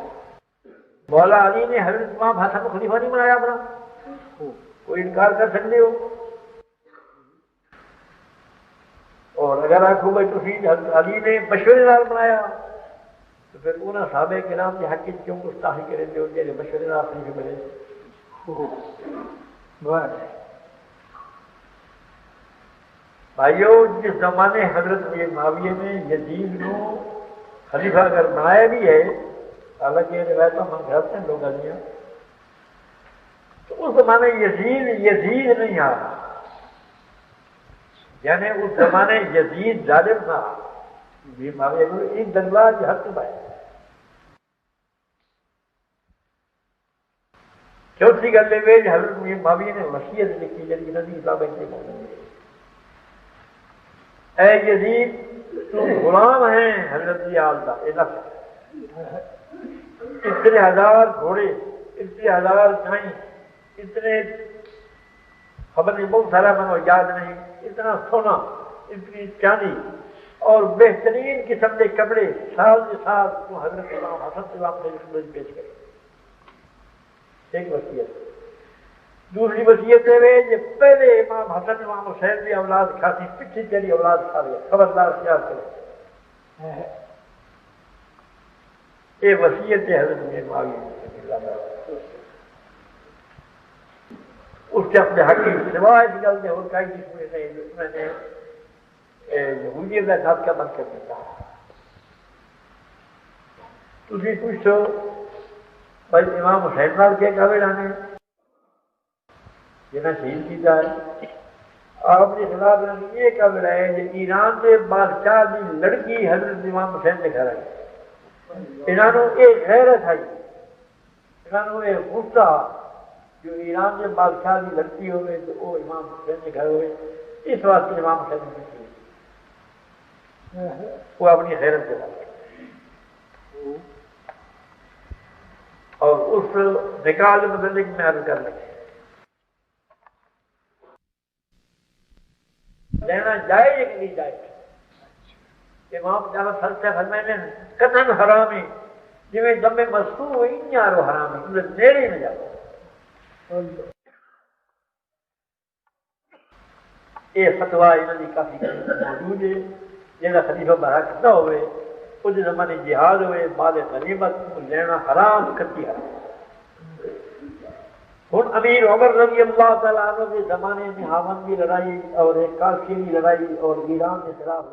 مولا علی نے حضرت امام حسن کو خلیفہ نہیں بنایا اپنا، کوئی انکار کر سکتے ہو؟ اور اگر آپ کو بھائی حضرت علی نے مشورے نال بنایا تو پھر انہوں صحابہ کرام کے حق کیوں گستاخی کریں گے؟ ان کے مشورے نال نہیں ملے۔ بھائیو، جس زمانے حضرت میر معاویہ نے یزید کو خلیفہ اگر بنایا بھی ہے، حالانکہ یہ روایتوں من گھرتے ہیں لوگ آدمیاں، تو اس زمانے یزید نہیں آ، یعنی اس زمانے یزید ظالم نہ، میر معاویہ کو ایک دنگلا کی حق پائے۔ چوتھی گل یہ حضرت میر معاویہ نے وصیت لکھی جی نبی صاحب کے موجود، اے یزید تو غلام ہیں حضرت آل کا، یہ لفظ اتنے ہزار گھوڑے، اتنے ہزار گائیں، اتنے خبر نہیں بہت سارا منو یاد نہیں، اتنا سونا، اتنی چاندی اور بہترین قسم کے کپڑے سال کے سال تو حضرت امام حسن امام نے رسول پیش کرے۔ ایک وصیت۔ دوسری وصیت ہے کہ پہلے امام حسن امام حسین کی اولاد کھاتی، پچھلی تیری اولاد کھا لیا، خبردار خیال کرے۔ یہ وصیت ہے حضرت میر معاویہ۔ اس کے اپنے حق کی سوائے اس گل کے اور کئی جس میں نہیں، جس میں نے یہودیت کا گھر کا بند کر دیتا۔ تھی پوچھو بھائی امام حسین نال کے کاوڑ آنے جنہیں شہید کیتا ہے، آپ کے خلاف یہ کاوڑ ہے کہ ایران کے بادشاہ کی لڑکی حضرت امام حسین کے گھر آئی، انہوں نے یہ غیرت آئی، انہوں نے یہ غصہ جو ایران کے بادشاہ کی لڑکی ہوئے تو وہ امام حسین کے گھر ہوئے، اس واسطے امام حسین نے کی وہ اپنی غیرت کے ساتھ اور اس نکاح کے متعلق میں عرض کر لگے لینا جائز کہ نہیں جائز؟ امام جانا سر سے فرمائے قطعاً حرام ہے، جی دم مسکور ہوئی یارو حرام ہے، نیڑے نہ جاؤ۔ یہ فتوا انہوں نے کافی موجود ہے، جہاں خلیفہ برعکس نہ ہوئے اس زمانے جہاد ہوئے مال غنیمت لینا حرام، کتی حرام۔ ہوں امیر عمر رضی اللہ تعالیٰ عنہ کے زمانے میں ہاون کی لڑائی اور ایک کاشی کی لڑائی اور ایران کے خلاف